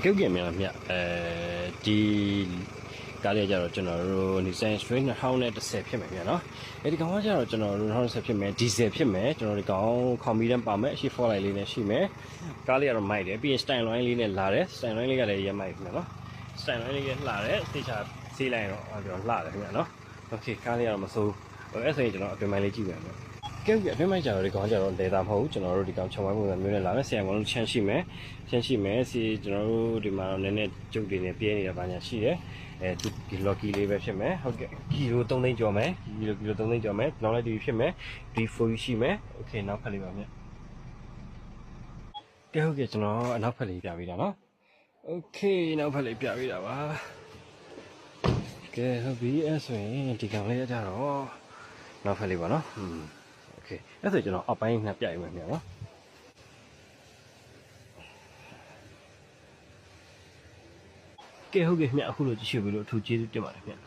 ပြုတ်ကြမြန်မြဒီကားလေးကြတော့ကျွန်တော်တို့ Nissan Street 2010ဖြစ်မယ်ဗျာနော်အဲဒီကောင်ကကြတော့ကျွန်တော်တို့2010ဖြစ်မယ်ဒီဇယ်ဖြစ်မယ်ကျွန်တော်ဒီကောင်ခေါင်မီတန်းပါမယ်အရှိ 4 light လေးနဲ့ရှိမယ်ကားလေးကတော့မိုက်တယ်ပြီးရင် style line လေးနဲ့လာတယ် style line လေးကလည်းရမိုက်ခင်ဗျာနော် style line လေးကလှတယ်စတေချာဆေးလိုက်တော့ကျွန်တော်လှတယ်ခင်ဗျာနော်โอเคကားလေးကတော့မစိုးအဲ့ဆိုရင်ကျွန်တော်အတွင်ပိုင်းလေးကြည့်ပြန်မယ်ကဲအတွင်ပိုင်းကြတော့ဒီကောင်ကြတော့လေတာမဟုတ်ကျွန်တော်တို့ဒီကောင်ခြုံဝိုင်းပုံစံမျိုးနဲ့လာမယ်ဆရာကောင်တို့ချမ်းရှိမယ်စီကျွန်တော်တို့ဒီမှာတော့နည်းနည်းကျုပ်တွေနဲ့ပြဲနေတာပါညာရှိတယ်ဒီ lucky လေးပဲဖြစ်မယ်ဟုတ်ကဲ့ကီလို3သိန်းကျော်မယ်ကီလို3သိန်းကျော်မယ်နောက်လိုက်ဒီဖြစ်မယ်ဒီ4ရှိမယ်โอเคနောက်ဖက်လေးပါမြတ်ကဲဟုတ်ကဲ့ကျွန်တော်အနောက်ဖက်လေးပြပေးတာနော်โอเคနောက်ဖက်လေးပြပေးတာပါကဲဟုတ်ပြီအဲ့ဆိုရင်ဒီကောင်လေးကြတော့နောက်ဖက်လေးပါနော်โอเคအဲ့ဆိုကျွန်တော်အောက်ပိုင်းနှစ်ပြရမယ်မြတ်နော်ကဲဟုတ်ကဲ့မြတ်အခုလိုကြည့်ရှုပြီးလို့အထူးကျေးဇူးတင်ပါတယ်မြတ်